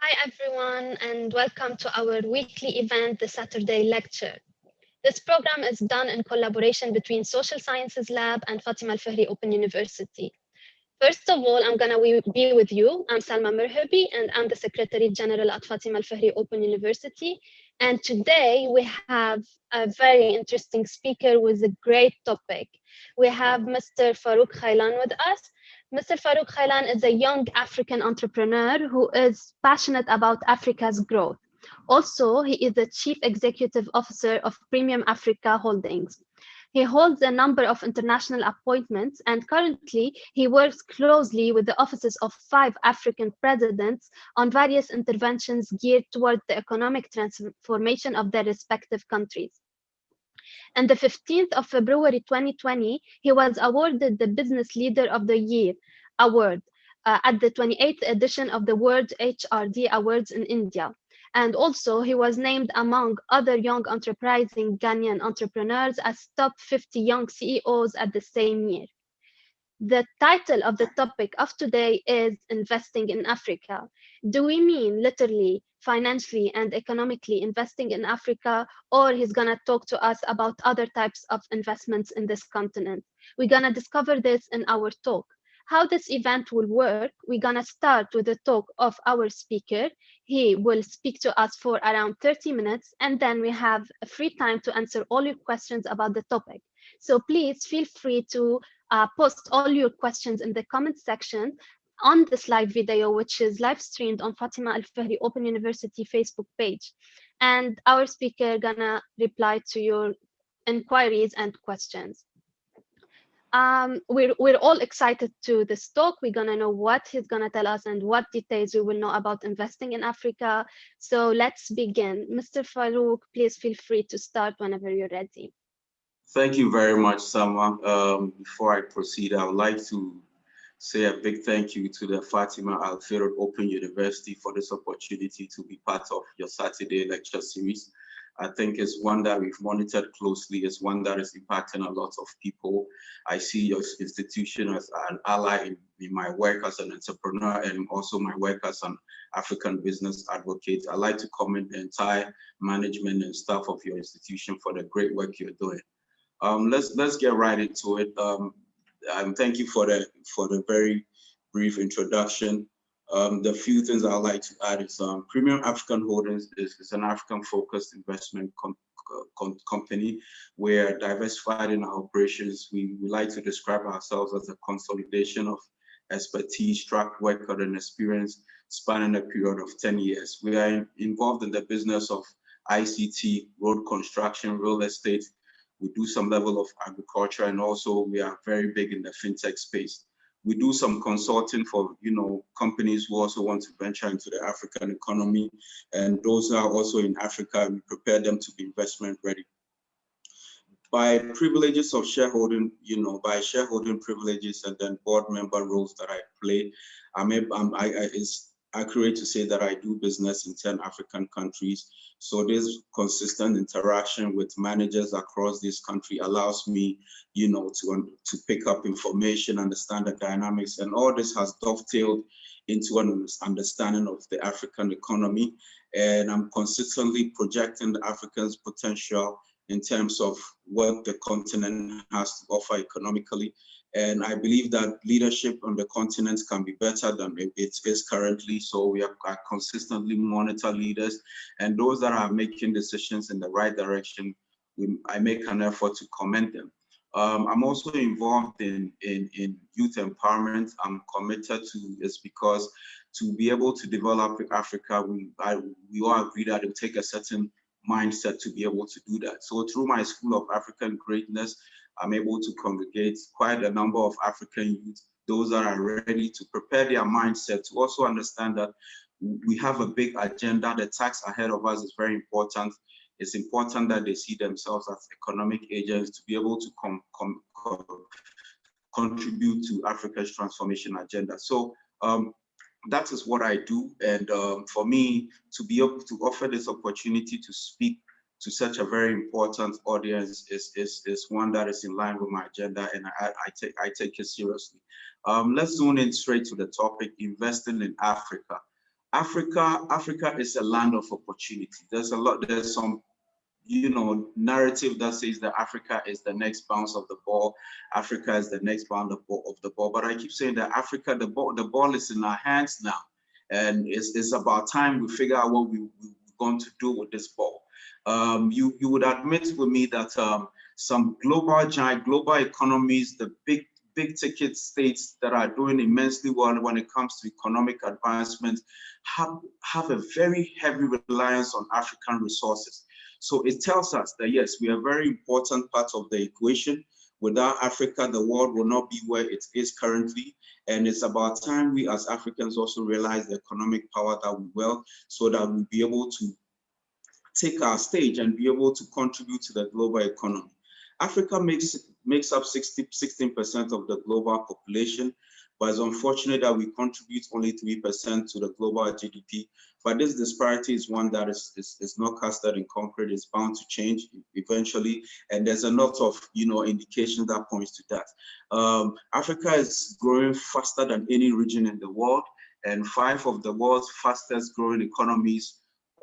Hi, everyone, and welcome to our weekly event, the Saturday Lecture. This program is done in collaboration between Social Sciences Lab and Fatima Al-Fihri Open University. First of all, I'm going to be with you. I'm Salma Merhabi, and I'm the Secretary General at Fatima Al-Fihri Open University. And today we have a very interesting speaker with a great topic. We have Mr. Farouk Khailann with us. Mr. Farouk Khailann is a young African entrepreneur who is passionate about Africa's growth. Also, he is the Chief Executive Officer of Premium Africa Holdings. He holds a number of international appointments, and currently he works closely with the offices of 5 African presidents on various interventions geared towards the economic transformation of their respective countries. On the 15th of February 2020, he was awarded the Business Leader of the Year award at the 28th edition of the World HRD Awards in India. And also, he was named among other young enterprising Ghanaian entrepreneurs as top 50 young CEOs at the same year. The title of the topic of today is Investing in Africa. Do we mean literally, financially, and economically investing in Africa, or he's going to talk to us about other types of investments in this continent? We're going to discover this in our talk. How this event will work, we're going to start with the talk of our speaker. He will speak to us for around 30 minutes, and then we have a free time to answer all your questions about the topic. So please feel free to post all your questions in the comment section on this live video, which is live streamed on Fatima Al-Fihri Open University Facebook page. And our speaker gonna reply to your inquiries and questions. We're all excited to this talk. We're gonna know what he's gonna tell us and what details we will know about investing in Africa. So let's begin. Mr. Farouk, please feel free to start whenever you're ready. Thank you very much, Salma. Before I proceed, I would like to say a big thank you to the Fatima Al-Fihri Open University for this opportunity to be part of your Saturday lecture series. I think it's one that we've monitored closely. It's one that is impacting a lot of people. I see your institution as an ally in my work as an entrepreneur and also my work as an African business advocate. I'd like to commend the entire management and staff of your institution for the great work you're doing. Let's get right into it. Thank you for the very brief introduction. The few things I'd like to add is Premium African Holdings is an African-focused investment company. We're diversified in our operations. We like to describe ourselves as a consolidation of expertise, track record, and experience spanning a period of 10 years. We are involved in the business of ICT, road construction, real estate. We do some level of agriculture, and also we are very big in the fintech space. We do some consulting for companies who also want to venture into the African economy, and those who are also in Africa, we prepare them to be investment ready. By privileges of shareholding, by shareholding privileges and then board member roles that I play, it's accurate to say that I do business in 10 African countries. So this consistent interaction with managers across this country allows me, to pick up information, understand the dynamics, and all this has dovetailed into an understanding of the African economy. And I'm consistently projecting the Africans' potential in terms of what the continent has to offer economically. And I believe that leadership on the continent can be better than it is currently. So we are consistently monitor leaders, and those that are making decisions in the right direction, I make an effort to commend them. I'm also involved in youth empowerment. I'm committed to this because to be able to develop Africa, we all agree that it will take a certain mindset to be able to do that. So through my School of African Greatness, I'm able to congregate quite a number of African youth, those that are ready to prepare their mindset to also understand that we have a big agenda. The task ahead of us is very important. It's important that they see themselves as economic agents to be able to contribute to Africa's transformation agenda. So that is what I do. And for me to be able to offer this opportunity to speak to such a very important audience is one that is in line with my agenda, and I take it seriously. Let's zoom in straight to the topic, investing in Africa. Africa is a land of opportunity. There's some narrative that says that Africa is the next bounce of the ball. Africa is the next bounce of the ball. But I keep saying that Africa, the ball is in our hands now. And it's about time we figure out what we're going to do with this ball. You would admit with me that some global economies, the big ticket states that are doing immensely well when it comes to economic advancement have a very heavy reliance on African resources. So it tells us that yes, we are a very important part of the equation. Without Africa, the world will not be where it is currently. And it's about time we as Africans also realize the economic power that we will, so that we'll be able to take our stage and be able to contribute to the global economy. Africa makes up 16% of the global population, but it's unfortunate that we contribute only 3% to the global GDP. But this disparity is one that is not casted in concrete. It's bound to change eventually, and there's a lot of indication that points to that. Africa is growing faster than any region in the world, and 5 of the world's fastest growing economies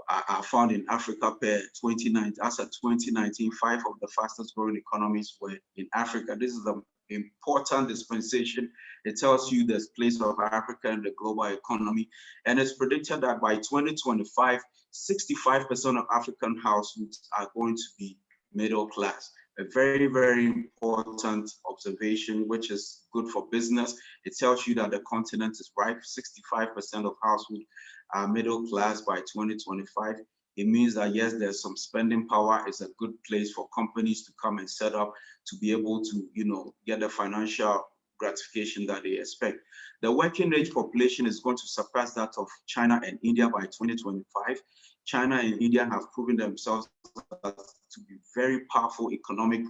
are found in Africa per 2019. As of 2019, 5 of the fastest growing economies were in Africa. This is an important dispensation. It tells you the place of Africa in the global economy. And it's predicted that by 2025, 65% of African households are going to be middle class. A very, very important observation, which is good for business. It tells you that the continent is ripe. 65% of households are middle class by 2025. It means that yes, there's some spending power. It's a good place for companies to come and set up to be able to, get the financial gratification that they expect. The working age population is going to surpass that of China and India by 2025. China and India have proven themselves to be very powerful economic,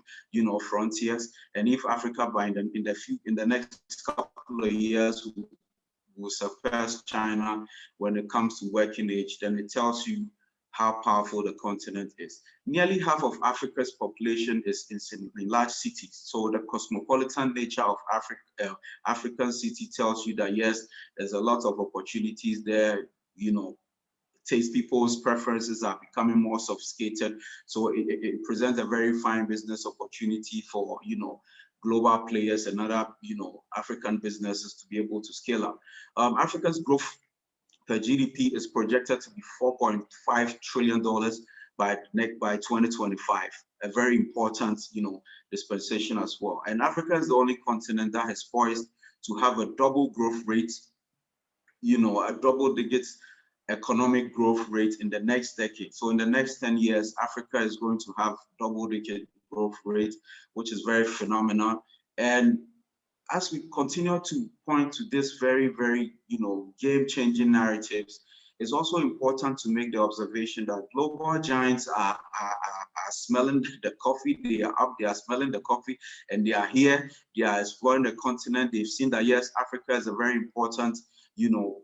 frontiers. And if Africa in the next couple of years will surpass China when it comes to working age, then it tells you how powerful the continent is. Nearly half of Africa's population is in large cities. So the cosmopolitan nature of African city tells you that yes, there's a lot of opportunities there. People's preferences are becoming more sophisticated. So it presents a very fine business opportunity for, global players and other, African businesses to be able to scale up. Africa's growth per GDP is projected to be $4.5 trillion by 2025. A very important, dispensation as well. And Africa is the only continent that has poised to have a double growth rate, a double-digit economic growth rate in the next decade. So in the next 10 years, Africa is going to have double-digit growth rate, which is very phenomenal. And as we continue to point to this very, very, game-changing narratives, it's also important to make the observation that global giants are smelling the coffee. They are up, they are smelling the coffee, and they are here. They are exploring the continent. They've seen that, yes, Africa is a very important,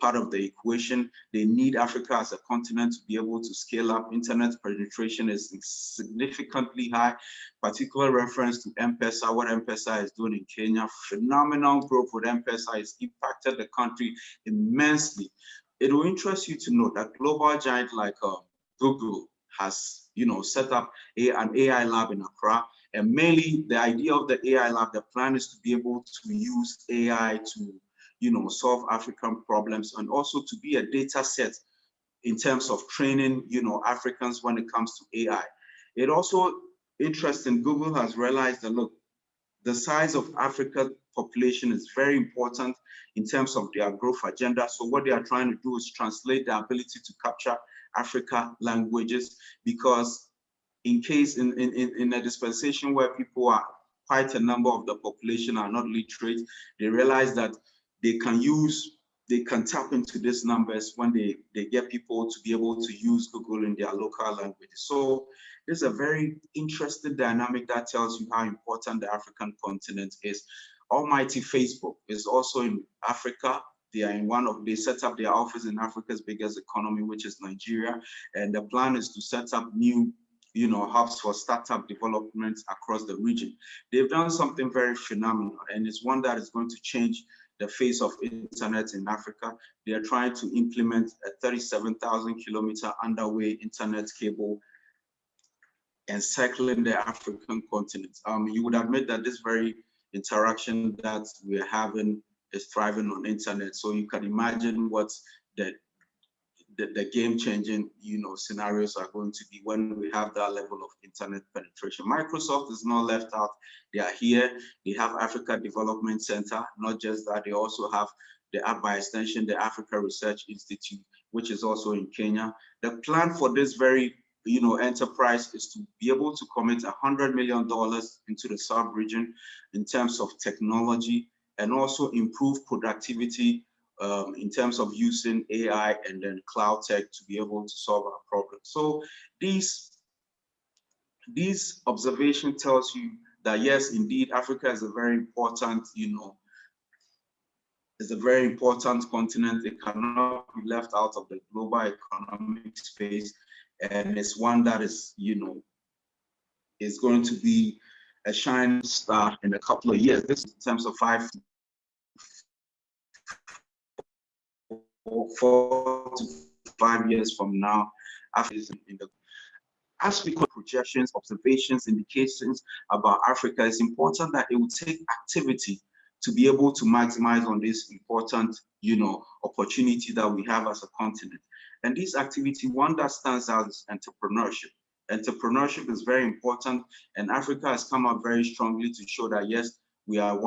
part of the equation. They need Africa as a continent to be able to scale up. Internet penetration is significantly high. Particular reference to M-Pesa, what M-Pesa is doing in Kenya. Phenomenal growth with M-Pesa has impacted the country immensely. It will interest you to know that global giant like Google has, set up an AI lab in Accra. And mainly the idea of the AI lab, the plan is to be able to use AI to, solve African problems, and also to be a data set in terms of training, Africans when it comes to AI. It also interesting, Google has realized that, look, the size of Africa's population is very important in terms of their growth agenda. So what they are trying to do is translate the ability to capture Africa languages, because in case in a dispensation where people are, quite a number of the population are not literate, they realize that they can tap into these numbers when they get people to be able to use Google in their local language. So there's a very interesting dynamic that tells you how important the African continent is. Almighty Facebook is also in Africa. They set up their office in Africa's biggest economy, which is Nigeria. And the plan is to set up new hubs for startup development across the region. They've done something very phenomenal, and it's one that is going to change the face of internet in Africa. They are trying to implement a 37,000-kilometer underway internet cable encircling the African continent. You would admit that this very interaction that we're having is thriving on internet. So you can imagine what the game-changing, scenarios are going to be when we have that level of internet penetration. Microsoft is not left out. They are here. They have Africa Development Center. Not just that, they also have by extension, the Africa Research Institute, which is also in Kenya. The plan for this very enterprise is to be able to commit $100 million into the sub-region in terms of technology and also improve productivity in terms of using AI and then cloud tech to be able to solve our problems. So these observation tells you that yes, indeed, Africa is a very important, is a very important continent. It cannot be left out of the global economic space, and it's one that is, is going to be a shining star in a couple of years. This is in terms of 4 to 5 years from now, Africa is in the as we call projections, observations, indications about Africa, it's important that it will take activity to be able to maximize on this important, opportunity that we have as a continent. And this activity, one that stands out is entrepreneurship. Entrepreneurship is very important, and Africa has come up very strongly to show that yes, we are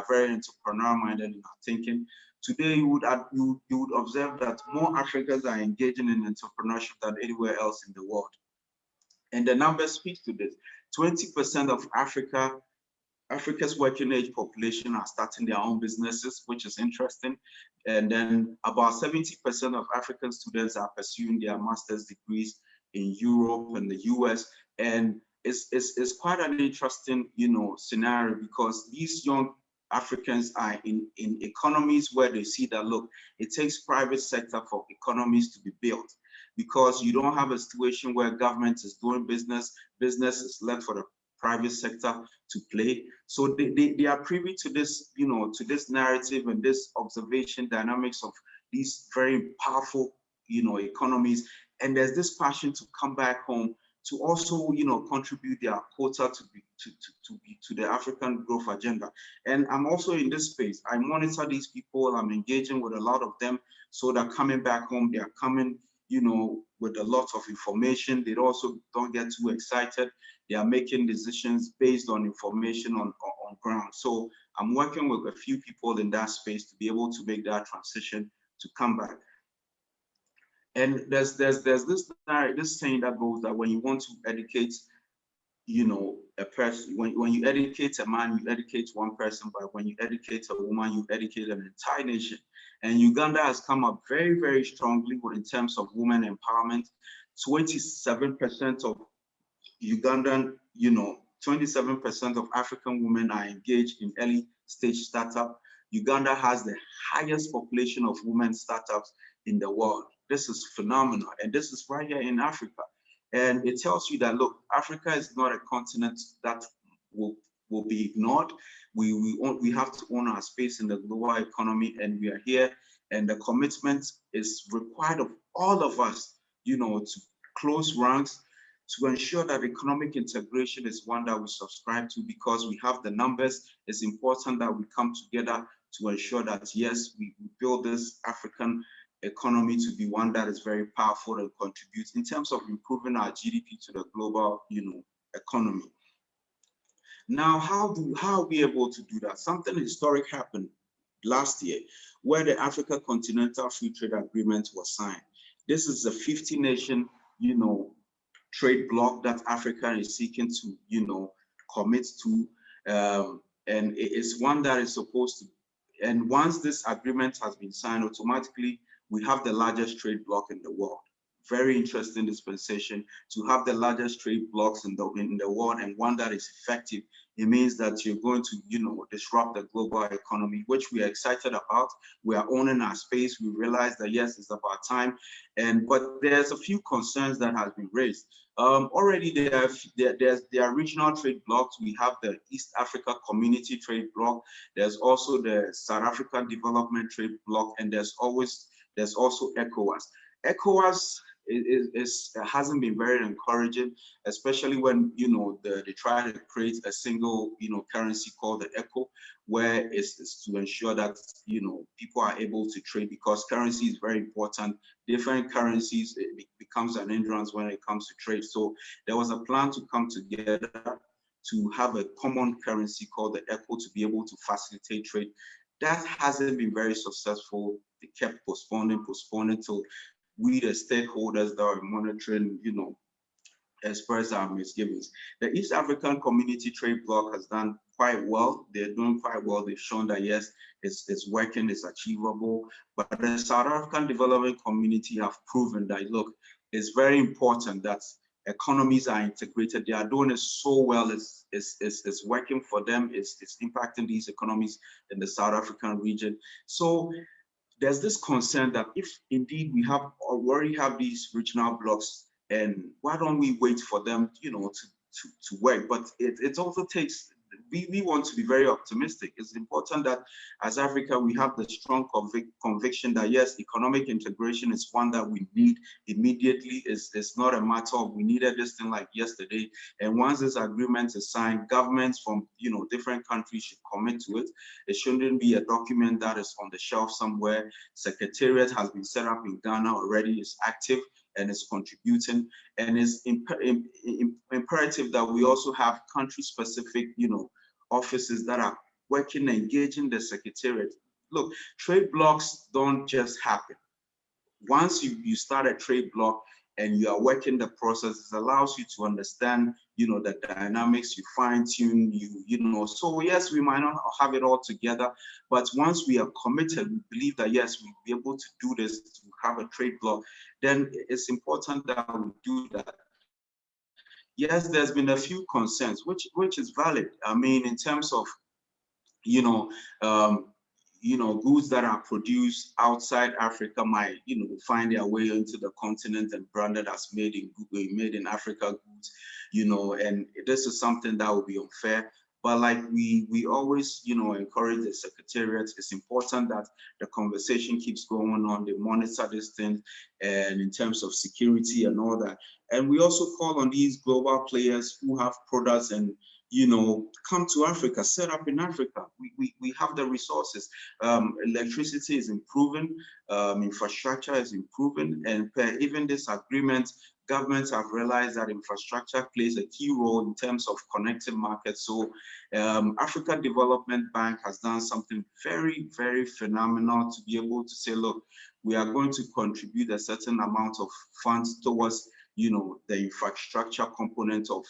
very entrepreneur-minded in our thinking. Today, you would observe that more Africans are engaging in entrepreneurship than anywhere else in the world. And the numbers speak to this. 20% of Africa's working age population are starting their own businesses, which is interesting. And then about 70% of African students are pursuing their master's degrees in Europe and the US. And it's quite an interesting, scenario, because these young Africans are in economies where they see that, look, it takes private sector for economies to be built, because you don't have a situation where government is doing business is left for the private sector to play. So they are privy to this, to this narrative and this observation dynamics of these very powerful, economies. And there's this passion to come back home to also, contribute their quota to the African growth agenda. And I'm also in this space. I monitor these people. I'm engaging with a lot of them, so that coming back home, they are coming, with a lot of information. They also don't get too excited. They are making decisions based on information on ground. So I'm working with a few people in that space to be able to make that transition to come back. And there's this saying that goes that when you want to educate, a person, when you educate a man, you educate one person, but when you educate a woman, you educate an entire nation. And Uganda has come up very, very strongly in terms of women empowerment. 27% of Ugandan, 27% of African women are engaged in early stage startup. Uganda has the highest population of women startups in the world. This is phenomenal, and this is right here in Africa. And it tells you that, look, Africa is not a continent that will be ignored. We have to own our space in the global economy, and we are here. And the commitment is required of all of us, to close ranks, to ensure that economic integration is one that we subscribe to, because we have the numbers. It's important that we come together to ensure that, yes, we build this African economy to be one that is very powerful and contributes in terms of improving our GDP to the global, economy. Now, how are we able to do that? Something historic happened last year, where the Africa Continental Free Trade Agreement was signed. This is a 50-nation, trade bloc that Africa is seeking to, commit to, and it's one that is supposed to. And once this agreement has been signed, automatically we have the largest trade bloc in the world. Very interesting dispensation to have the largest trade blocs in the world, and one that is effective. It means that you're going to, disrupt the global economy, which we are excited about. We are owning our space. We realize that yes, it's about time. But there's a few concerns that has been raised. Already there are regional trade blocs. We have the East Africa Community Trade Bloc. There's also the South African Development Trade Bloc, and there's also ECOWAS. ECOWAS hasn't been very encouraging, especially when they try to create a single currency called the ECO, where it's to ensure that people are able to trade, because currency is very important. Different currencies, it becomes an hindrance when it comes to trade. So there was a plan to come together to have a common currency called the ECO to be able to facilitate trade. That hasn't been very successful. They kept postponing till we, the stakeholders that are monitoring, express our misgivings. The East African Community Trade Bloc has done quite well. They're doing quite well. They've shown that yes, it's working, it's achievable. But the South African Development Community have proven that, look, it's very important that economies are integrated. They are doing it so well. It's working for them. It's impacting these economies in the South African region. So there's this concern that if indeed we already have these regional blocks, and why don't we wait for them, to work? But it also takes, we want to be very optimistic. It's important that as Africa, we have the strong conviction that yes, economic integration is one that we need immediately. It's not a matter of we needed this thing like yesterday. And once this agreement is signed, governments from different countries should commit to it. It shouldn't be a document that is on the shelf somewhere. Secretariat has been set up in Ghana already, is active and is contributing, and it's imperative that we also have country-specific, offices that are working, engaging the secretariat. Look, trade blocks don't just happen. Once you start a trade bloc and you are working the process, it allows you to understand, the dynamics, you fine-tune, so yes, we might not have it all together, but once we are committed, we believe that yes, we'll be able to do this, to have a trade bloc, then it's important that we do that. Yes, there's been a few concerns, which is valid. I mean, in terms of, goods that are produced outside Africa might, find their way into the continent and branded as made in Africa goods, and this is something that would be unfair. But like we always, encourage the secretariat. It's important that the conversation keeps going on. They monitor this thing, and in terms of security and all that. And we also call on these global players who have products and come to Africa, set up in Africa. We have the resources. Electricity is improving, infrastructure is improving, and per even this agreement, governments have realized that infrastructure plays a key role in terms of connecting markets. So African Development Bank has done something very, very phenomenal to be able to say, look, we are going to contribute a certain amount of funds towards the infrastructure component of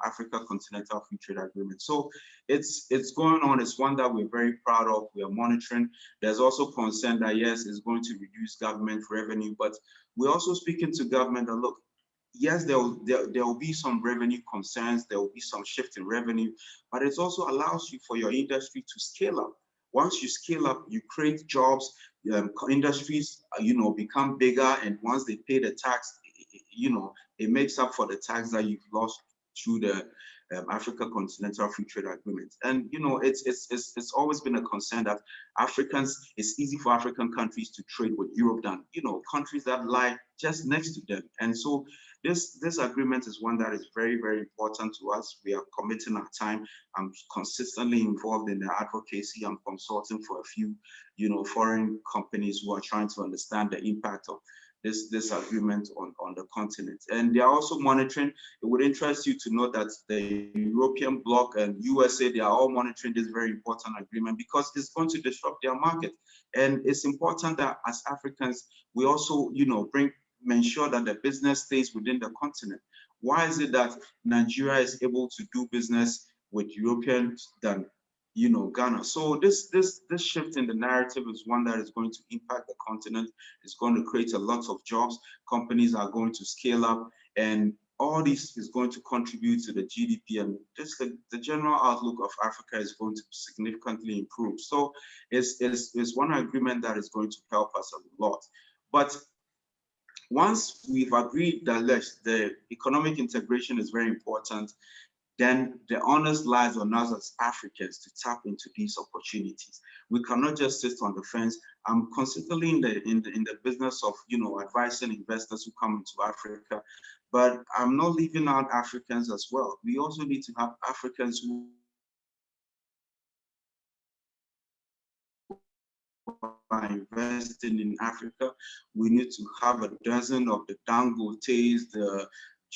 Africa Continental Free Trade Agreement. So it's going on. It's one that we're very proud of. We are monitoring. There's also concern that yes, it's going to reduce government revenue, but we're also speaking to government that look, yes, there will be some revenue concerns, there will be some shift in revenue, but it also allows you for your industry to scale up. Once you scale up, you create jobs, industries become bigger, and once they pay the tax, it makes up for the tax that you've lost through the Africa Continental Free Trade Agreement. And it's always been a concern that it's easy for African countries to trade with Europe than countries that lie just next to them. And so this agreement is one that is very, very important to us. We are committing our time. I'm consistently involved in the advocacy. I'm consulting for a few foreign companies who are trying to understand the impact of this agreement on the continent. And they are also monitoring. It would interest you to know that the European bloc and USA, they are all monitoring this very important agreement because it's going to disrupt their market. And it's important that as Africans, we also, ensure that the business stays within the continent. Why is it that Nigeria is able to do business with Europeans than Ghana? So this shift in the narrative is one that is going to impact the continent. It's going to create a lot of jobs. Companies are going to scale up, and all this is going to contribute to the GDP, and just the general outlook of Africa is going to significantly improve. So it's one agreement that is going to help us a lot. But once we've agreed that the economic integration is very important, then the onus lies on us as Africans to tap into these opportunities. We cannot just sit on the fence. I'm constantly in the business of, you know, advising investors who come into Africa, but I'm not leaving out Africans as well. We also need to have Africans who are investing in Africa. We need to have a dozen of the Dangotes, the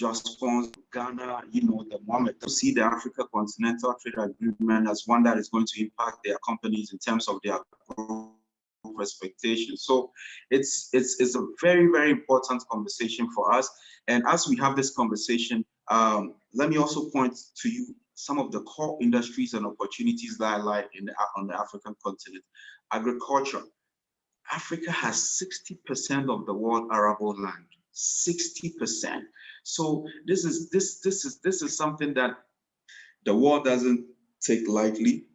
Jospons, Ghana, you know, the moment to see the Africa Continental Trade Agreement as one that is going to impact their companies in terms of their growth expectations. So it's a very, very important conversation for us. And as we have this conversation, let me also point to you some of the core industries and opportunities that lie on the African continent. Agriculture. Africa has 60% of the world arable land. 60%. So this is something that the world doesn't take lightly.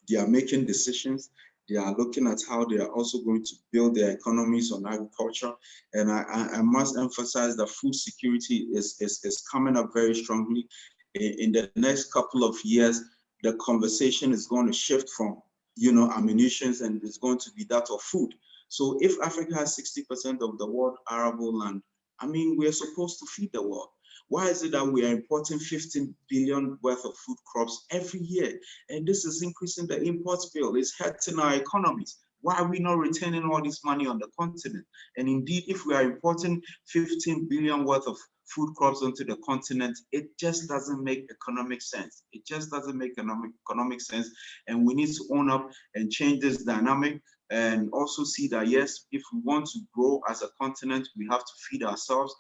They are making decisions. They are looking at how they are also going to build their economies on agriculture. And I must emphasize that food security is coming up very strongly. In the next couple of years, the conversation is going to shift from, you know, ammunition, and it's going to be that of food. So if Africa has 60% of the world arable land, I mean, we're supposed to feed the world. Why is it that we are importing 15 billion worth of food crops every year? And this is increasing the import bill. It's hurting our economies. Why are we not retaining all this money on the continent? And indeed, if we are importing 15 billion worth of food crops onto the continent, it just doesn't make economic sense. It just doesn't make economic sense. And we need to own up and change this dynamic, and also see that, yes, if we want to grow as a continent, we have to feed ourselves.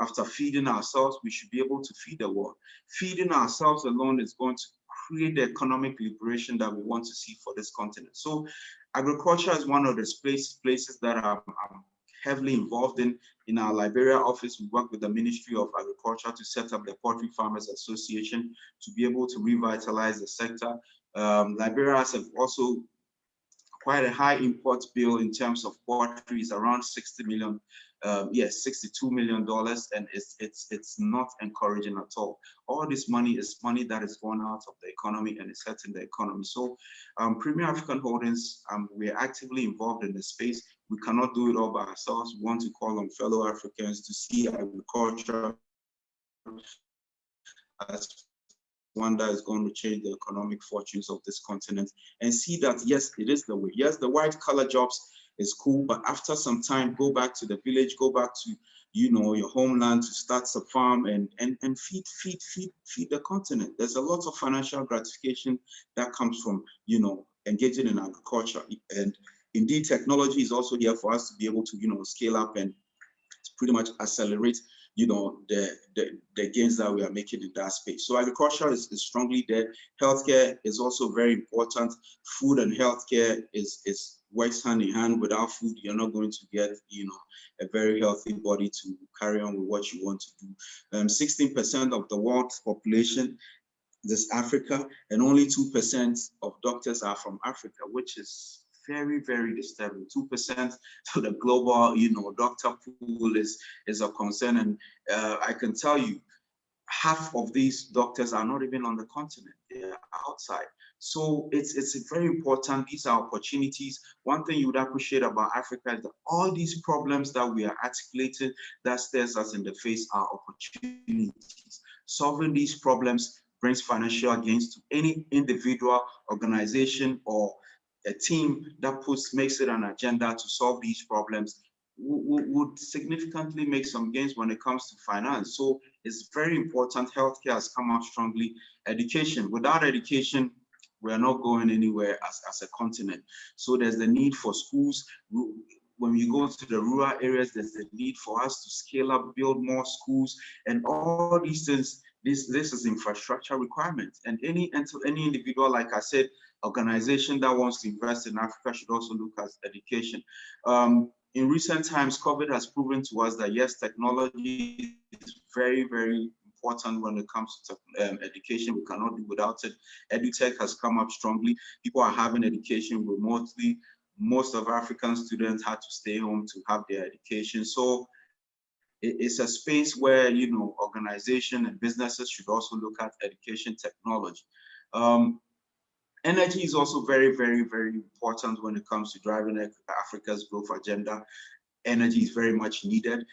After feeding ourselves, we should be able to feed the world. Feeding ourselves alone is going to create the economic liberation that we want to see for this continent. So agriculture is one of the places that I'm heavily involved in. In our Liberia office, we work with the Ministry of Agriculture to set up the Poultry Farmers Association to be able to revitalize the sector. Liberia has also quite a high import bill in terms of poultry, is around 60 million, yes, $62 million, and it's not encouraging at all. All this money is money that is going out of the economy and it's hurting the economy. So Premier African Holdings, we are actively involved in the space. We cannot do it all by ourselves. We want to call on fellow Africans to see agriculture as one that is going to change the economic fortunes of this continent, and see that, yes, it is the way. Yes, the white collar jobs is cool, but after some time, go back to the village, go back to, you know, your homeland to start a farm and feed the continent. There's a lot of financial gratification that comes from, you know, engaging in agriculture. And indeed, technology is also here for us to be able to, you know, scale up and pretty much accelerate, you know, the gains that we are making in that space. So agriculture is strongly there. Healthcare is also very important. Food and healthcare works hand in hand. Without food, you're not going to get, you know, a very healthy body to carry on with what you want to do. 16% of the world's population is Africa, and only 2% of doctors are from Africa, which is very, very disturbing. 2% to the global, you know, doctor pool is a concern. And I can tell you, half of these doctors are not even on the continent, they're outside. So it's very important. These are opportunities. One thing you would appreciate about Africa is that all these problems that we are articulating that stares us in the face are opportunities. Solving these problems brings financial gains to any individual, organization, or a team that makes it an agenda to solve these problems. Would significantly make some gains when it comes to finance. So it's very important. Healthcare has come up strongly. Education. Without education, we're not going anywhere as a continent. So there's the need for schools. When you go to the rural areas, there's the need for us to scale up, build more schools, and all these things. This is infrastructure requirements. And any individual, like I said, organization that wants to invest in Africa should also look at education. In recent times, COVID has proven to us that, yes, technology is very, very important when it comes to education. We cannot do without it. EduTech has come up strongly. People are having education remotely. Most of African students had to stay home to have their education. So it's a space where, you know, organizations and businesses should also look at education technology. Energy is also very, very, very important when it comes to driving Africa's growth agenda. Energy is very much needed.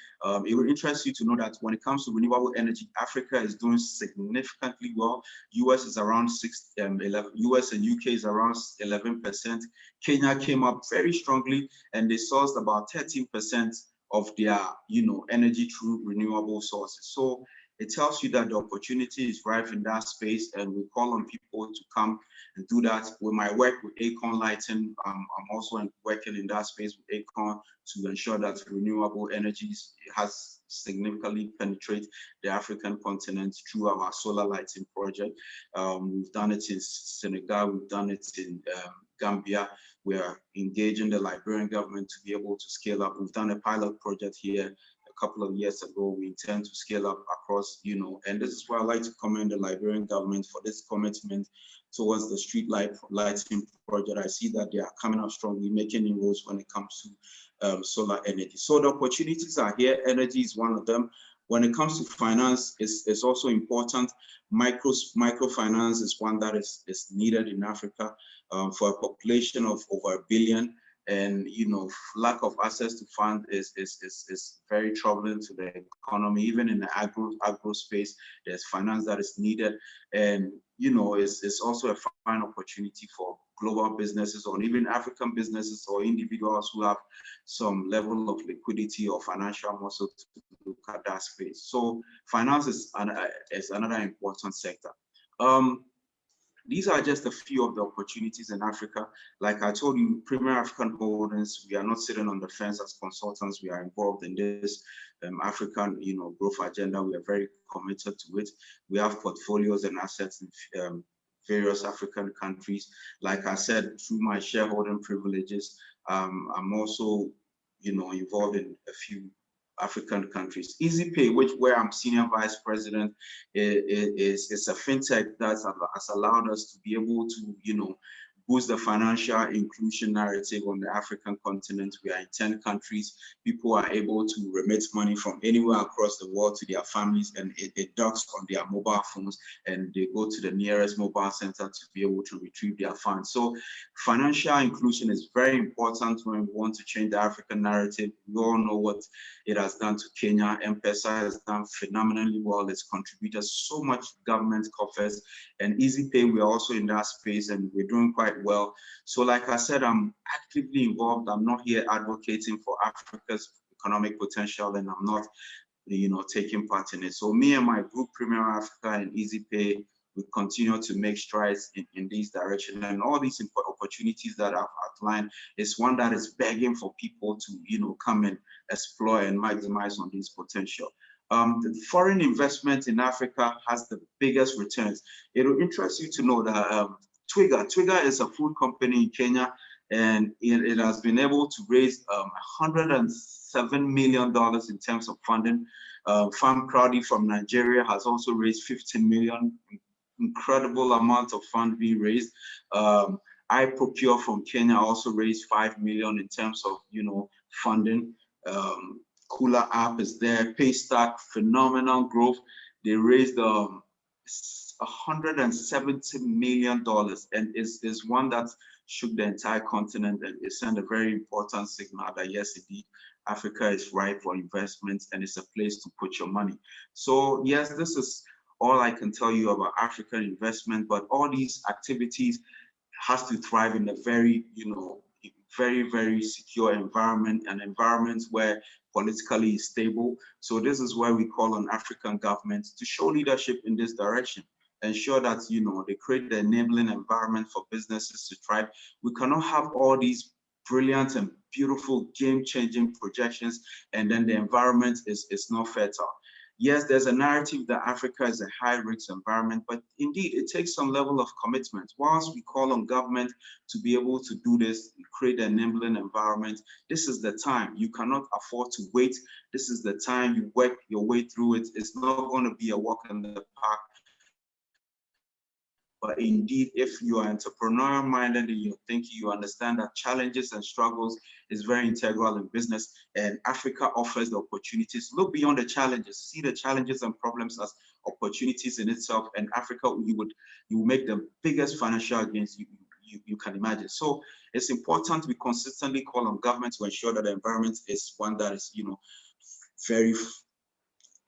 It will interest you to know that when it comes to renewable energy, Africa is doing significantly well. US is around 11. US and UK is around 11%. Kenya came up very strongly, and they sourced about 13% of their, you know, energy through renewable sources. So it tells you that the opportunity is ripe in that space, and we call on people to come and do that. With my work with Akon Lighting, I'm also working in that space with Akon to ensure that renewable energies has significantly penetrate the African continent through our solar lighting project. We've done it in Senegal, we've done it in Gambia. We are engaging the Liberian government to be able to scale up. We've done a pilot project here a couple of years ago. We intend to scale up across, you know, and this is why I like to commend the Liberian government for this commitment towards the street lighting project. I see that they are coming up strongly, making inroads when it comes to solar energy. So the opportunities are here. Energy is one of them. When it comes to finance, it's also important. Microfinance is one that is needed in Africa for a population of over 1 billion. And, you know, lack of access to funds is very troubling to the economy. Even in the agro space, there's finance that is needed. And, you know, it's also a fine opportunity for global businesses or even African businesses or individuals who have some level of liquidity or financial muscle to look at that space. So finance is another important sector. These are just a few of the opportunities in Africa. Like I told you, Premier African Holdings, we are not sitting on the fence as consultants. We are involved in this African, you know, growth agenda. We are very committed to it. We have portfolios and assets in various African countries. Like I said, through my shareholding privileges, I'm also, you know, involved in a few African countries. EasyPay, where I'm senior vice president, is a fintech that has allowed us to be able to, you know, boost the financial inclusion narrative on the African continent. We are in 10 countries. People are able to remit money from anywhere across the world to their families, and it docks on their mobile phones, and they go to the nearest mobile center to be able to retrieve their funds. So financial inclusion is very important when we want to change the African narrative. We all know what it has done to Kenya. M-Pesa has done phenomenally well. It's contributed so much government coffers, and EasyPay, we're also in that space, and we're doing quite well. So like I said, I'm actively involved. I'm not here advocating for Africa's economic potential, and I'm not, you know, taking part in it. So me and my group, Premier Africa and EasyPay, we continue to make strides in this direction. And all these opportunities that I've outlined is one that is begging for people to, you know, come and explore and maximize on this potential. The foreign investment in Africa has the biggest returns. It will interest you to know that Twiga is a food company in Kenya, and it has been able to raise $107 million in terms of funding. Farm Crowdy from Nigeria has also raised 15 million, incredible amount of funds being raised. I Procure from Kenya also raised 5 million in terms of, you know, funding. Cooler app is there. Paystack, phenomenal growth. They raised $170 million, and is one that shook the entire continent, and it sent a very important signal that yes, indeed, Africa is ripe for investments, and it's a place to put your money. So yes, this is all I can tell you about African investment, but all these activities has to thrive in a very, you know, very, very secure environment, an environment where politically is stable. So this is why we call on African governments to show leadership in this direction. Ensure that, you know, they create the enabling environment for businesses to thrive. We cannot have all these brilliant and beautiful game-changing projections, and then the environment is not fertile. Yes, there's a narrative that Africa is a high-risk environment, but indeed, it takes some level of commitment. Whilst we call on government to be able to do this, create an enabling environment, this is the time. You cannot afford to wait. This is the time you work your way through it. It's not going to be a walk in the park, But indeed, if you are entrepreneurial minded and you're thinking, you understand that challenges and struggles is very integral in business, and Africa offers the opportunities. Look beyond the challenges, see the challenges and problems as opportunities in itself. And Africa, you will make the biggest financial gains you can imagine. So it's important we consistently call on government to ensure that the environment is one that is, very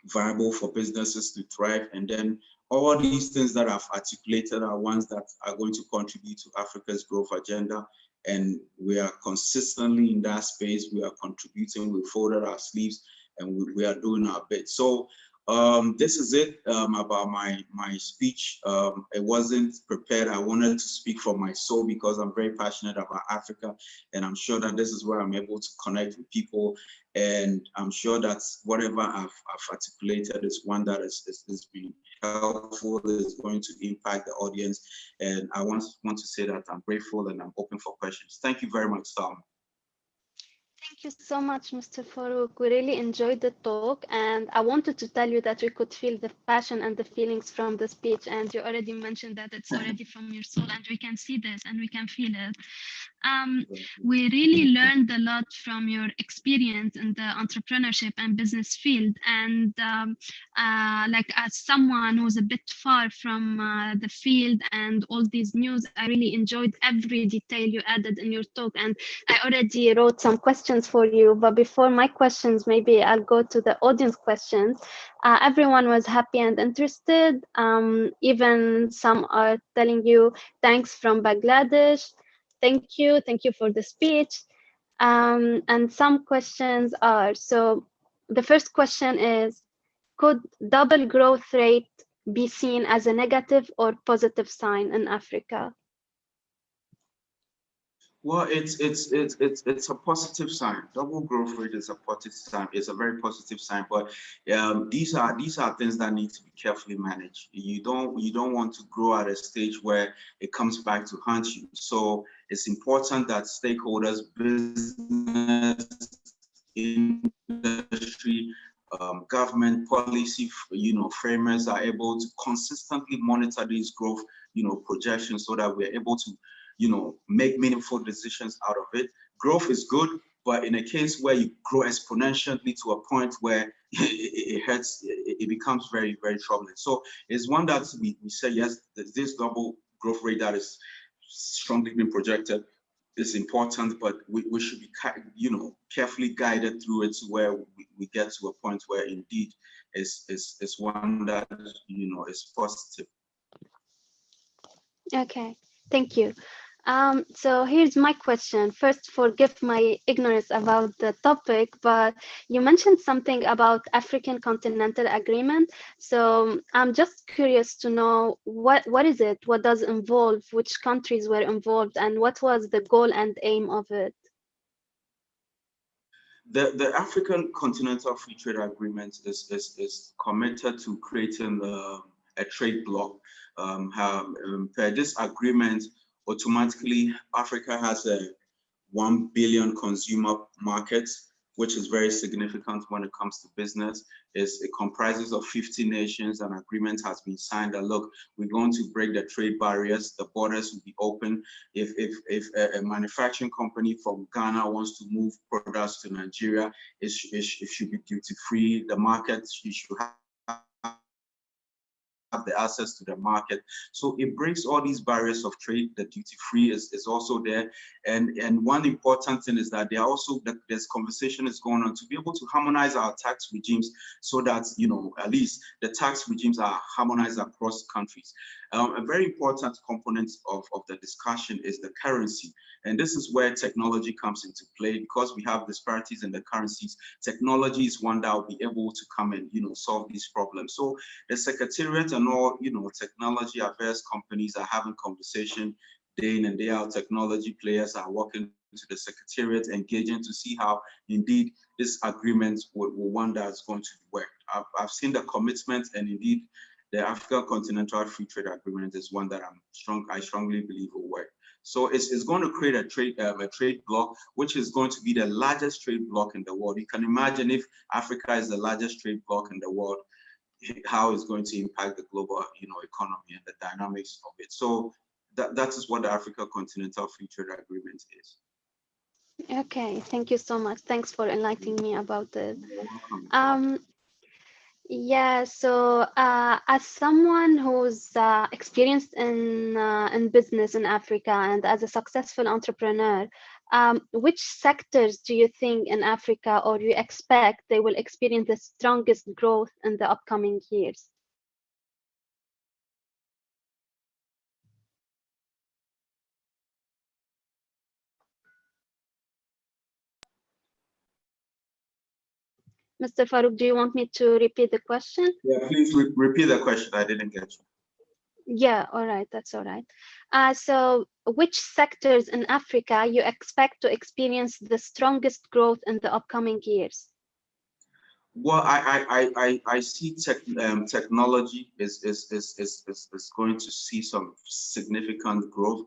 viable for businesses to thrive. And then all these things that I've articulated are ones that are going to contribute to Africa's growth agenda. And we are consistently in that space. We are contributing, we folded our sleeves, and we are doing our bit. So this is it about my speech. It wasn't prepared. I wanted to speak from my soul because I'm very passionate about Africa, and I'm sure that this is where I'm able to connect with people. And I'm sure that whatever I've articulated is one that is been helpful, is going to impact the audience. And I want to say that I'm grateful and I'm open for questions. Thank you very much, Sam. Thank you so much, Mr. Farouk. We really enjoyed the talk, and I wanted to tell you that we could feel the passion and the feelings from the speech, and you already mentioned that it's already from your soul, and we can see this and we can feel it. We really learned a lot from your experience in the entrepreneurship and business field, and like as someone who's a bit far from the field and all these news, I really enjoyed every detail you added in your talk, and I already wrote some questions for you. But before my questions, maybe I'll go to the audience questions. Everyone was happy and interested. Even some are telling you thanks from Bangladesh. Thank you for the speech. And some questions are, so the first question is, could double growth rate be seen as a negative or positive sign in Africa? Well, it's a positive sign. Double growth rate is a positive sign. It's a very positive sign. But these are things that need to be carefully managed. You don't want to grow at a stage where it comes back to haunt you. So it's important that stakeholders, business, industry, government policy, framers are able to consistently monitor these growth, projections, so that we're able to make meaningful decisions out of it. Growth is good, but in a case where you grow exponentially to a point where it hurts, it becomes very, very troubling. So it's one that we say, yes, this double growth rate that is strongly being projected is important, but we should be, carefully guided through it to where we get to a point where indeed it's one that, is positive. Okay, thank you. So here's my question. First, forgive my ignorance about the topic, but you mentioned something about African Continental Agreement. So I'm just curious to know what is it? What does it involve? Which countries were involved, and what was the goal and aim of it? The African Continental Free Trade Agreement is committed to creating a trade bloc. Per this agreement, automatically Africa has a 1 billion consumer market, which is very significant when it comes to business. It comprises of 50 nations. An agreement has been signed that, look, we're going to break the trade barriers, the borders will be open. If a manufacturing company from Ghana wants to move products to Nigeria, it should be duty-free. The market, you should have the access to the market. So it breaks all these barriers of trade. The duty-free is also there. And one important thing is that there's conversation is going on to be able to harmonize our tax regimes so that, at least the tax regimes are harmonized across countries. A very important component of the discussion is the currency. And this is where technology comes into play. Because we have disparities in the currencies, technology is one that will be able to come and, solve these problems. So the Secretariat and all, technology affairs companies are having conversation day in and day out. Technology players are working to the Secretariat, engaging to see how indeed this agreement will one that's going to work. I've seen the commitment, and indeed the African Continental Free Trade Agreement is one that I strongly believe will work. So it's going to create a trade bloc, which is going to be the largest trade bloc in the world. You can imagine if Africa is the largest trade bloc in the world, how it's going to impact the global, economy and the dynamics of it. So that is what the Africa Continental Free Trade Agreement is. Okay, thank you so much. Thanks for enlightening me about it. You're welcome. Yeah, so as someone who's experienced in business in Africa and as a successful entrepreneur, which sectors do you think in Africa or you expect they will experience the strongest growth in the upcoming years? Mr. Farouk, do you want me to repeat the question? Yeah, please repeat the question. I didn't get you. Yeah, all right, that's all right. So which sectors in Africa you expect to experience the strongest growth in the upcoming years? Well, I see technology is going to see some significant growth.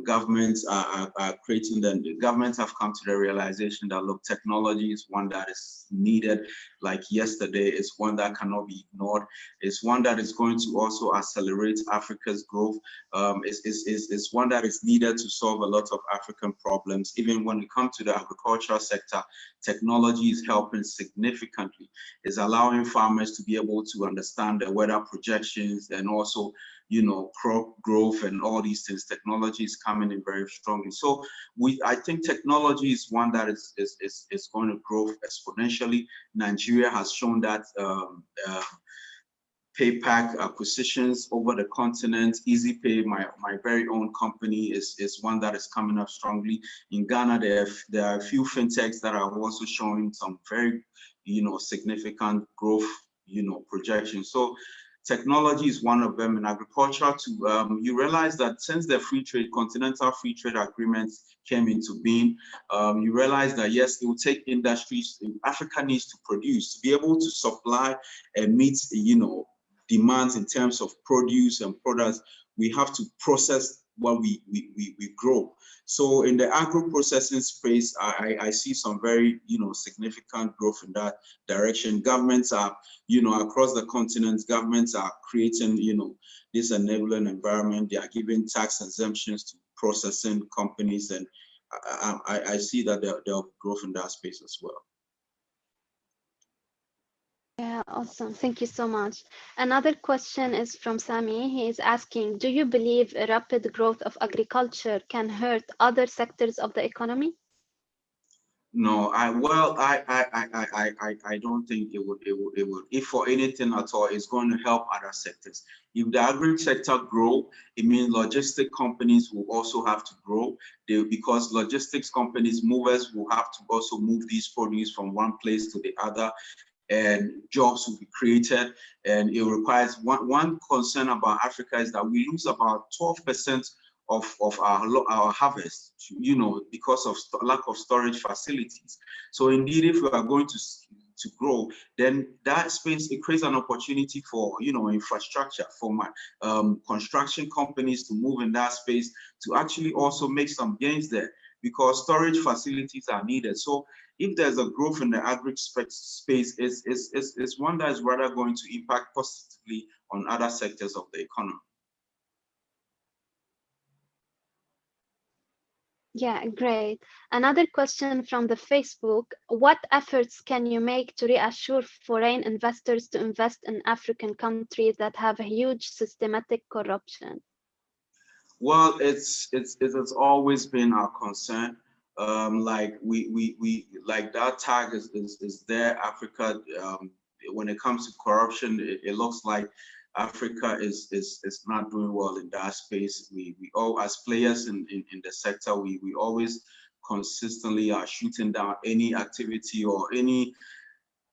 Governments are creating them. Governments have come to the realization that, look, technology is one that is needed like yesterday. It's one that cannot be ignored. It's one that is going to also accelerate Africa's growth. It's one that is needed to solve a lot of African problems. Even when it comes to the agricultural sector, technology is helping significantly. It's allowing farmers to be able to understand the weather projections and also, crop growth and all these things. Technology is coming in very strongly. So I think technology is one that is going to grow exponentially. Nigeria has shown that PayPack acquisitions over the continent. EasyPay, my very own company, is one that is coming up strongly. In Ghana, there are a few fintechs that are also showing some very, significant growth, projections. So technology is one of them. In agriculture too, you realize that since the Continental Free Trade Agreements came into being, you realize that yes, it will take industries. Africa needs to produce to be able to supply and meet, demands in terms of produce and products. We have to process what we grow. So in the agro-processing space, I see some very, significant growth in that direction. Governments are, across the continent, governments are creating, this enabling environment. They are giving tax exemptions to processing companies, and I see that there'll be growth in that space as well. Yeah, awesome. Thank you so much. Another question is from Sami. He is asking, do you believe a rapid growth of agriculture can hurt other sectors of the economy? No, I don't think it would. If for anything at all, it's going to help other sectors. If the agri sector grow, it means logistic companies will also have to grow. Because logistics companies, movers will have to also move these produce from one place to the other, and jobs will be created. And it requires one concern about Africa is that we lose about 12% of our harvest, because of lack of storage facilities. So indeed, if we are going to grow, then that space, it creates an opportunity for, infrastructure, for my construction companies to move in that space to actually also make some gains there, because storage facilities are needed. So if there's a growth in the agri space, it's one that is rather going to impact positively on other sectors of the economy. Yeah, great. Another question from the Facebook. What efforts can you make to reassure foreign investors to invest in African countries that have a huge systematic corruption? Well, it's always been our concern. Like like that tag is there. Africa, when it comes to corruption, it looks like Africa is not doing well in that space. We all, as players in the sector, we always consistently are shooting down any activity or any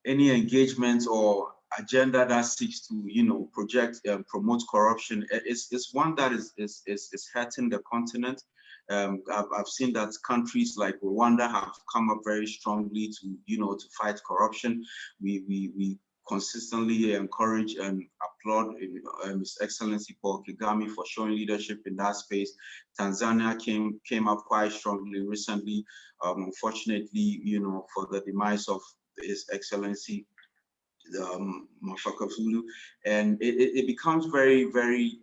engagement or agenda that seeks to project and promote corruption. It's one that is hurting the continent. I've seen that countries like Rwanda have come up very strongly to fight corruption. We consistently encourage and applaud His Excellency Paul Kagame for showing leadership in that space. Tanzania came up quite strongly recently. Unfortunately, for the demise of His Excellency, and it becomes very, very,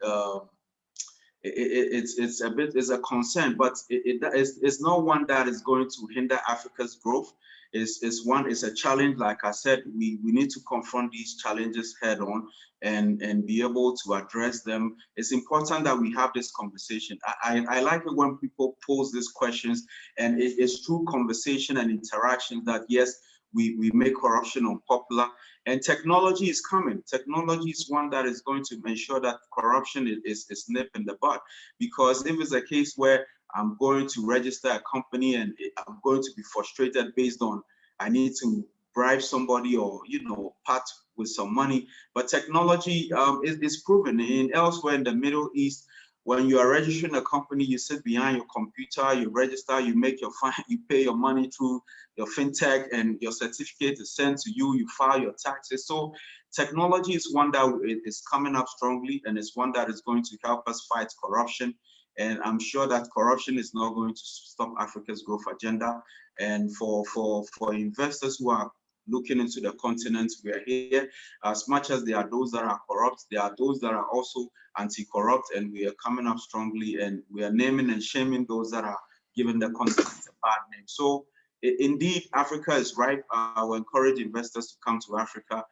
it's a concern, but it's not one that is going to hinder Africa's growth. It's a challenge. Like I said, we need to confront these challenges head on and be able to address them. It's important that we have this conversation. I like it when people pose these questions, and it's through conversation and interaction that, yes, we make corruption unpopular, and technology is coming. Technology is one that is going to ensure that corruption is nipped in the bud. Because if it's a case where I'm going to register a company and I'm going to be frustrated based on I need to bribe somebody or, you know, part with some money, but technology is proven. Elsewhere in the Middle East, when you are registering a company, you sit behind your computer, you register, you make your fine, you pay your money through your fintech, and your certificate is sent to you, you file your taxes. So technology is one that is coming up strongly, and it's one that is going to help us fight corruption. And I'm sure that corruption is not going to stop Africa's growth agenda. And for investors who are looking into the continent, we are here. As much as there are those that are corrupt, there are those that are also anti-corrupt, and we are coming up strongly, and we are naming and shaming those that are giving the continent a bad name. So indeed, Africa is ripe. I will encourage investors to come to Africa.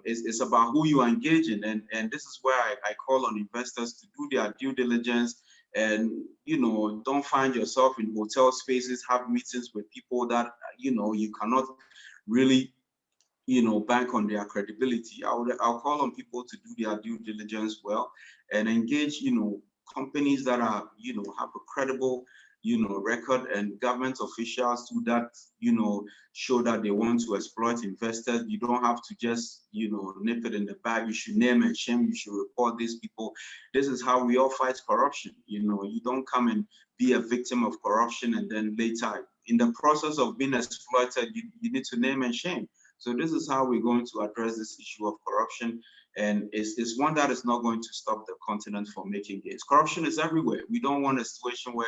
It's about who you are engaging, and this is where I call on investors to do their due diligence. And, you know, don't find yourself in hotel spaces, have meetings with people that, you know, you cannot really, you know, bank on their credibility. I'll call on people to do their due diligence well and engage, you know, companies that are, you know, have a credible, you know, record, and government officials too that, you know, show that they want to exploit investors. You don't have to just, you know, nip it in the bag. You should name and shame. You should report these people. This is how we all fight corruption. You know, you don't come and be a victim of corruption and then later, in the process of being exploited, you need to name and shame. So this is how we're going to address this issue of corruption. And it's one that is not going to stop the continent from making gains. Corruption is everywhere. We don't want a situation where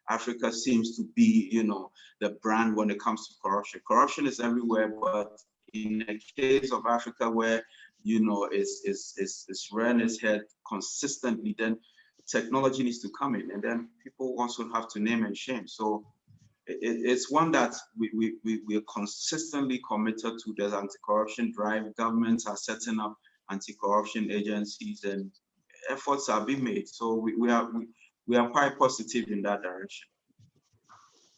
Africa seems to be, you know, the brand when it comes to corruption. Corruption is everywhere, but in the case of Africa, where, you know, it's rearing its head consistently, then technology needs to come in, and then people also have to name and shame. So it's one that we are consistently committed to. There's anti-corruption drive. Governments are setting up anti-corruption agencies, and efforts are being made. So we are quite positive in that direction.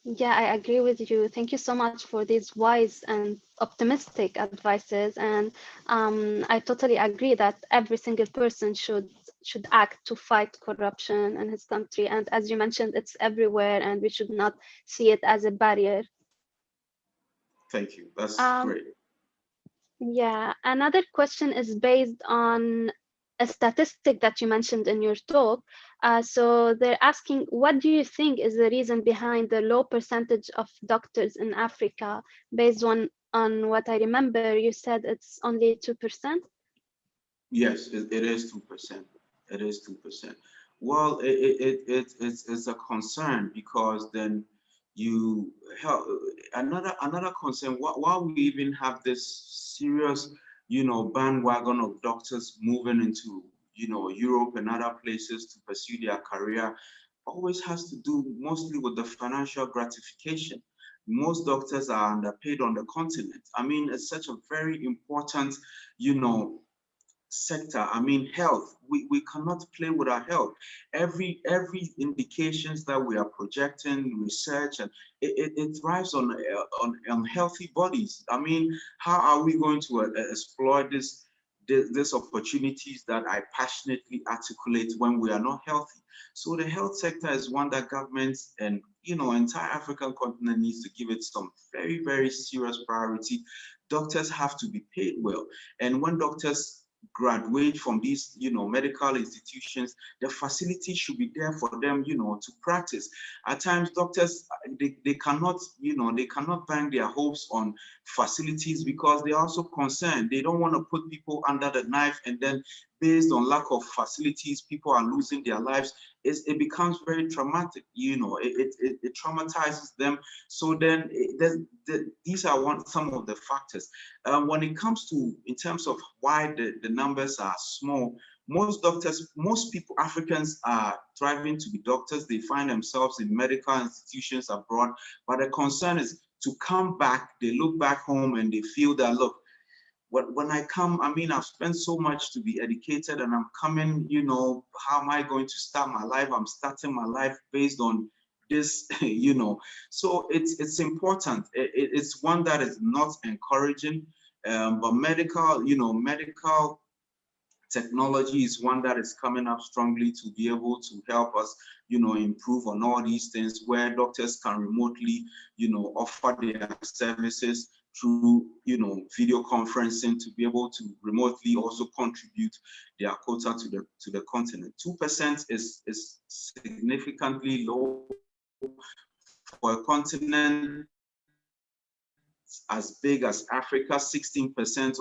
Yeah, I agree with you. Thank you so much for these wise and optimistic advices. And I totally agree that every single person should act to fight corruption in his country. And as you mentioned, it's everywhere, and we should not see it as a barrier. Thank you. That's great. Yeah, another question is based on a statistic that you mentioned in your talk. So they're asking, what do you think is the reason behind the low percentage of doctors in Africa? Based on what I remember, you said it's only 2%? Yes, it is 2%. It is 2%. Well, it's a concern, because then you help another concern. Why we even have this serious, you know, bandwagon of doctors moving into, you know, Europe and other places to pursue their career, always has to do mostly with the financial gratification. Most doctors are underpaid on the continent. I mean, it's such a very important, you know, sector. I mean, health, we cannot play with our health. Every indications that we are projecting, research, and it thrives on healthy bodies. I mean, how are we going to exploit these opportunities that I passionately articulate when we are not healthy? So the health sector is one that governments and, you know, entire African continent needs to give it some very, very serious priority. Doctors have to be paid well, and when doctors graduate from these, you know, medical institutions, the facility should be there for them, you know, to practice. At times, doctors, they cannot, you know, they cannot bank their hopes on facilities, because they're also concerned. They don't want to put people under the knife and then based on lack of facilities, people are losing their lives. It becomes very traumatic, you know, it traumatizes them. So then these are some of the factors. When it comes to, in terms of why the numbers are small, most doctors, most people, Africans are striving to be doctors. They find themselves in medical institutions abroad, but the concern is to come back, they look back home and they feel that, look, when I come, I mean, I've spent so much to be educated and I'm coming, you know, how am I going to start my life? I'm starting my life based on this, you know. So it's important. It's one that is not encouraging, but medical, you know, medical technology is one that is coming up strongly to be able to help us, you know, improve on all these things, where doctors can remotely, you know, offer their services through, you know, video conferencing, to be able to remotely also contribute their quota to the continent. 2% is significantly low for a continent as big as Africa. 16%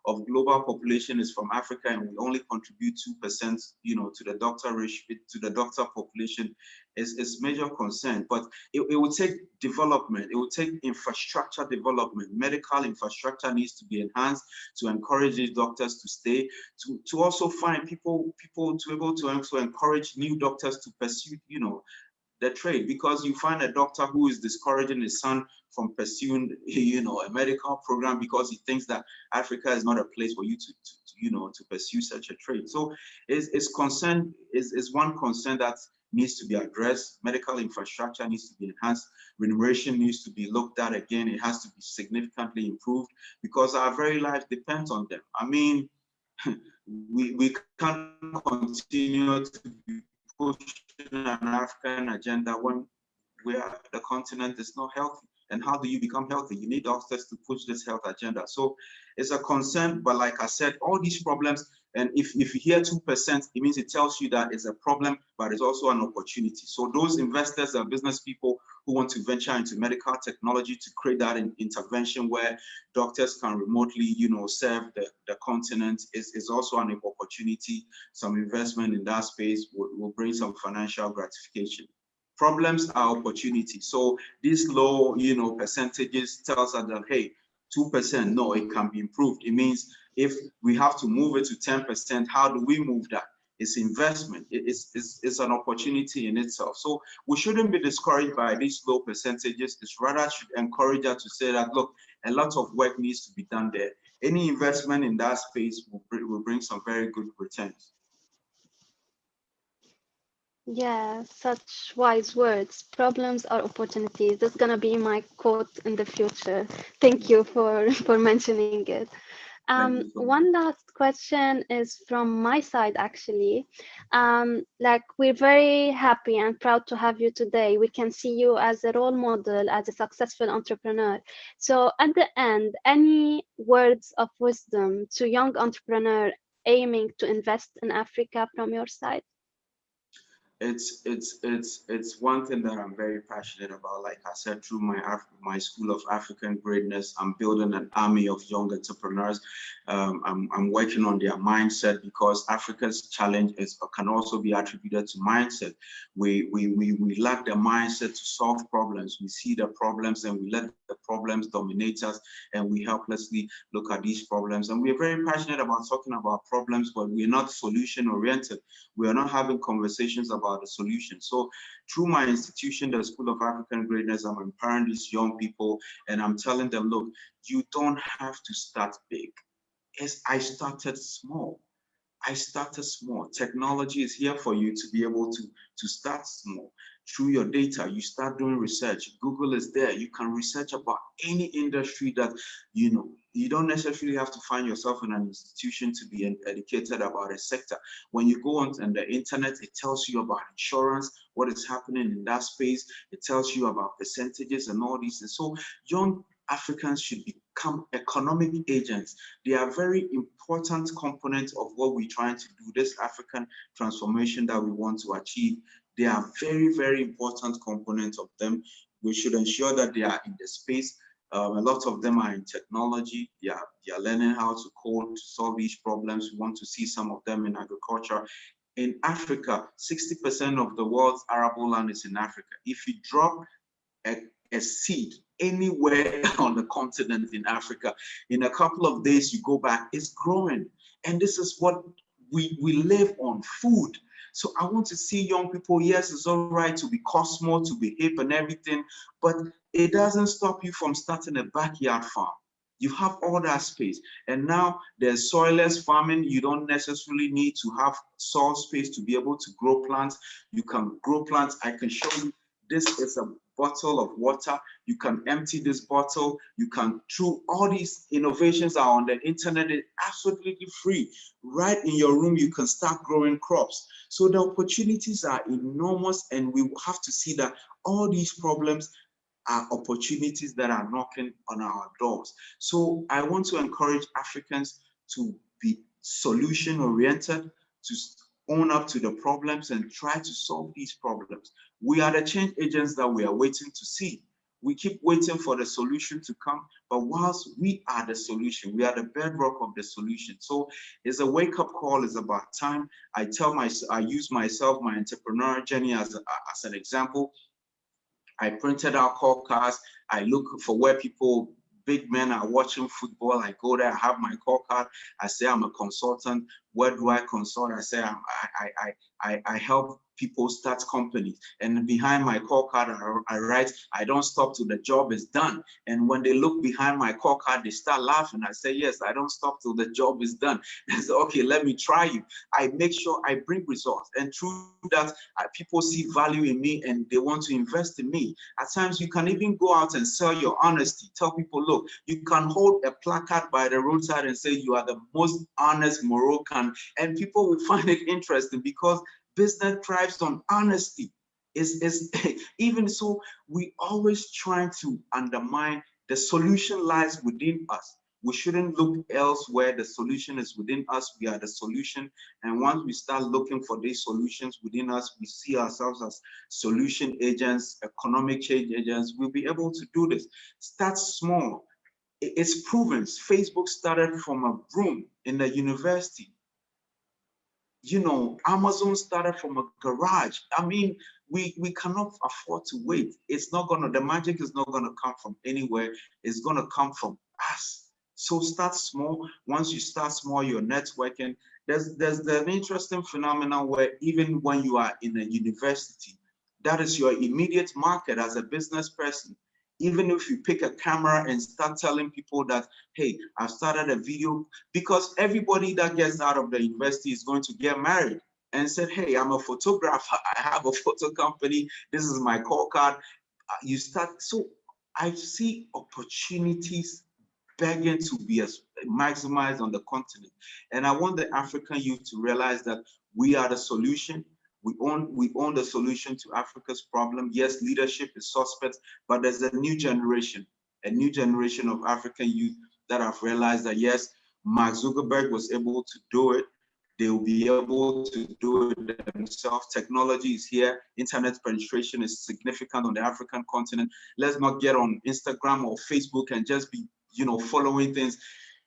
of global population is from Africa, and we only contribute 2%, you know, to the doctor ratio, to the doctor population. Is major concern. But it will take development, it will take infrastructure development. Medical infrastructure needs to be enhanced to encourage these doctors to stay, to also find people to be able to encourage new doctors to pursue, you know, the trade, because you find a doctor who is discouraging his son from pursuing, you know, a medical program because he thinks that Africa is not a place for you to you know, to pursue such a trade. So is one concern that needs to be addressed. Medical infrastructure needs to be enhanced. Remuneration needs to be looked at again. It has to be significantly improved because our very life depends on them. I mean, we can't continue to be pushing an African agenda when the continent is not healthy. And how do you become healthy? You need doctors to push this health agenda. So it's a concern, but like I said, all these problems, and if you hear 2%, it means it tells you that it's a problem, but it's also an opportunity. So those investors and business people who want to venture into medical technology to create that intervention where doctors can remotely, you know, serve the continent is also an opportunity. Some investment in that space will bring some financial gratification. Problems are opportunities. So these low, you know, percentages tells us that, hey, 2%, no, it can be improved. It means if we have to move it to 10%, how do we move that? It's investment. It's an opportunity in itself. So we shouldn't be discouraged by these low percentages. It's rather should encourage us to say that, look, a lot of work needs to be done there. Any investment in that space will bring some very good returns. Yeah, such wise words. Problems are opportunities. That's gonna be my quote in the future. Thank you for mentioning it. One last question is from my side, actually. Like, we're very happy and proud to have you today. We can see you as a role model, as a successful entrepreneur. So at the end, any words of wisdom to young entrepreneur aiming to invest in Africa from your side? It's one thing that I'm very passionate about. Like I said, through my School of African Greatness, I'm building an army of young entrepreneurs. I'm working on their mindset, because Africa's challenge can also be attributed to mindset. We lack the mindset to solve problems. We see the problems and we let the problems dominate us, and we helplessly look at these problems. And we're very passionate about talking about problems, but we're not solution oriented. We are not having conversations about the solution. So through my institution, the School of African Greatness, I'm empowering these young people, and I'm telling them, look, you don't have to start big. I started small. I started small. Technology is here for you to be able to start small. Through your data, you start doing research. Google is there. You can research about any industry that you know. You don't necessarily have to find yourself in an institution to be educated about a sector. When you go on the internet, it tells you about insurance, what is happening in that space. It tells you about percentages and all these things. So young Africans should become economic agents. They are very important components of what we're trying to do, this African transformation that we want to achieve. They are very, very important components of them. We should ensure that they are in the space. A lot of them are in technology. They are learning how to code to solve these problems. We want to see some of them in agriculture. In Africa, 60% of the world's arable land is in Africa. If you drop a seed anywhere on the continent in Africa, in a couple of days you go back, it's growing. And this is what we live on, food. So I want to see young people, yes, it's all right to be Cosmo, to be hip and everything, but it doesn't stop you from starting a backyard farm. You have all that space. And now there's soilless farming. You don't necessarily need to have soil space to be able to grow plants. You can grow plants. I can show you, this is a bottle of water. You can empty this bottle. You can, through all these innovations are on the internet, it's absolutely free. Right in your room, you can start growing crops. So the opportunities are enormous, and we have to see that all these problems are opportunities that are knocking on our doors. So I want to encourage Africans to be solution oriented, to own up to the problems and try to solve these problems. We are the change agents that we are waiting to see. We keep waiting for the solution to come, but whilst we are the solution, we are the bedrock of the solution. So it's a wake-up call. It's about time. I use myself, my entrepreneurial journey as an example. I printed out call cards. I look for where people, big men are watching football. I go there, I have my call card. I say I'm a consultant. Where do I consult? I say I help people start companies. And behind my call card, I write, I don't stop till the job is done. And when they look behind my call card, they start laughing. I say, yes, I don't stop till the job is done. I say, okay, let me try you. I make sure I bring results. And through that, people see value in me and they want to invest in me. At times, you can even go out and sell your honesty. Tell people, look, you can hold a placard by the roadside and say you are the most honest Moroccan, and people will find it interesting because business thrives on honesty. Even so, we always trying to undermine the solution lies within us. We shouldn't look elsewhere. The solution is within us. We are the solution. And once we start looking for these solutions within us, we see ourselves as solution agents, economic change agents. We'll be able to do this. Start small. It's proven. Facebook started from a room in the university. You know, Amazon started from a garage. I mean, we cannot afford to wait. It's not gonna, the magic is not gonna come from anywhere. It's gonna come from us. So start small. Once you start small, you're networking. There's an interesting phenomenon where even when you are in a university, that is your immediate market as a business person. Even if you pick a camera and start telling people that, hey, I've started a video, because everybody that gets out of the university is going to get married and said, hey, I'm a photographer. I have a photo company. This is my call card. You start. So I see opportunities begging to be maximized on the continent. And I want the African youth to realize that we are the solution. We own the solution to Africa's problem. Yes, leadership is suspect, but there's a new generation of African youth that have realized that yes, Mark Zuckerberg was able to do it. They will be able to do it themselves. Technology is here. Internet penetration is significant on the African continent. Let's not get on Instagram or Facebook and just be, following things.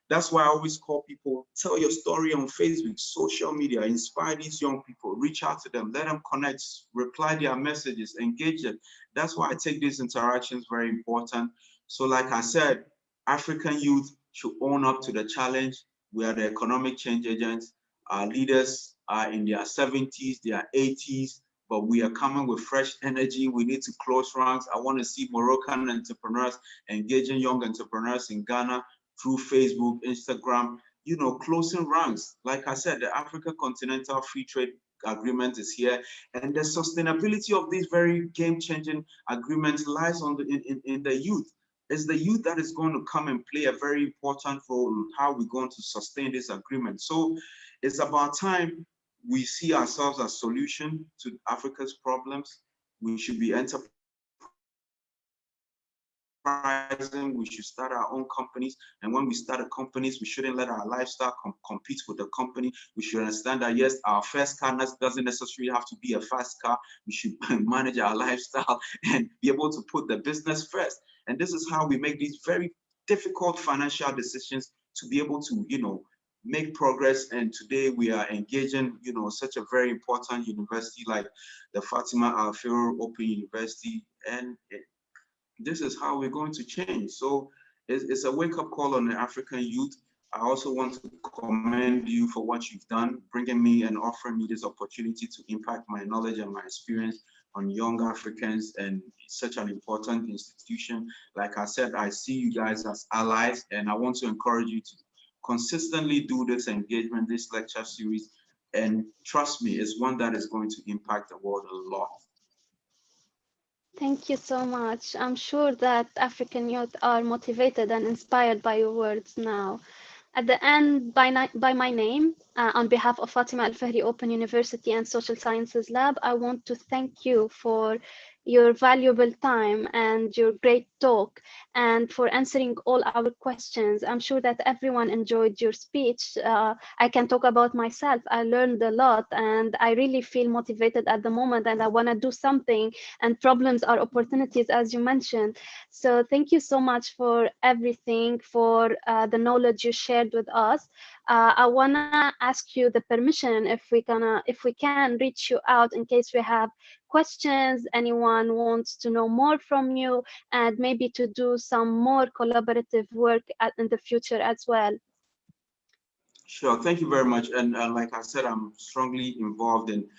That's why I always call people, tell your story on Facebook, social media, inspire these young people, reach out to them, let them connect, reply their messages, engage them. That's why I take these interactions very important. So like I said, African youth should own up to the challenge. We are the economic change agents. Our leaders are in their 70s, their 80s, but we are coming with fresh energy. We need to close ranks. I want to see Moroccan entrepreneurs engaging young entrepreneurs in Ghana through Facebook, Instagram, closing ranks. Like I said, the Africa Continental Free Trade Agreement is here, and the sustainability of these very game-changing agreements lies on in the youth. It's the youth that is going to come and play a very important role in how we're going to sustain this agreement. So it's about time we see ourselves as solution to Africa's problems. We should be enterprising. We should start our own companies, and when we start a companies, we shouldn't let our lifestyle compete with the company. We should understand that yes, our first car doesn't necessarily have to be a fast car. We should manage our lifestyle and be able to put the business first. And this is how we make these very difficult financial decisions to be able to, make progress. And today we are engaging, such a very important university like the Fatima Al-Fihri Open University. And this is how we're going to change. So it's a wake-up call on the African youth. I also want to commend you for what you've done, bringing me and offering me this opportunity to impact my knowledge and my experience on young Africans and such an important institution. Like I said, I see you guys as allies, and I want to encourage you to consistently do this engagement, this lecture series, and trust me, it's one that is going to impact the world a lot. Thank you so much. I'm sure that African youth are motivated and inspired by your words now. At the end, by my name, on behalf of Fatima Al-Fihri Open University and Social Sciences Lab, I want to thank you for your valuable time and your great talk, and for answering all our questions. I'm sure that everyone enjoyed your speech. I can talk about myself. I learned a lot, and I really feel motivated at the moment, and I want to do something, and problems are opportunities, as you mentioned. So thank you so much for everything, for the knowledge you shared with us. I wanna ask you the permission if we can reach you out in case we have questions, anyone wants to know more from you, and maybe to do some more collaborative work in the future as well. Sure, thank you very much. And like I said, I'm strongly involved in,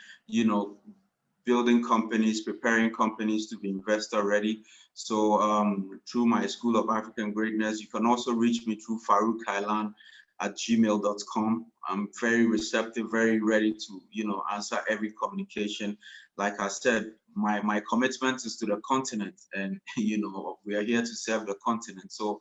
building companies, preparing companies to be investor ready. So through my School of African Greatness, you can also reach me through Farouk Khailann at gmail.com. I'm very receptive, very ready to, answer every communication. Like I said, my commitment is to the continent, and, we are here to serve the continent. So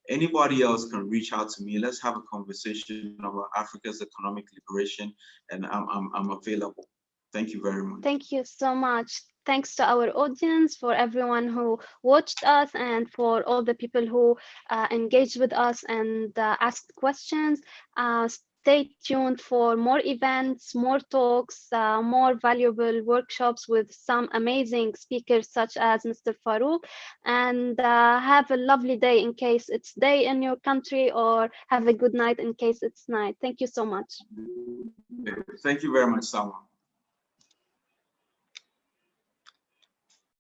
anybody else can reach out to me. Let's have a conversation about Africa's economic liberation, and I'm available. Thank you very much. Thank you so much. Thanks to our audience, for everyone who watched us, and for all the people who engaged with us and asked questions. Stay tuned for more events, more talks, more valuable workshops with some amazing speakers such as Mr. Farouk. And have a lovely day in case it's day in your country, or have a good night in case it's night. Thank you so much. Thank you very much, Salma.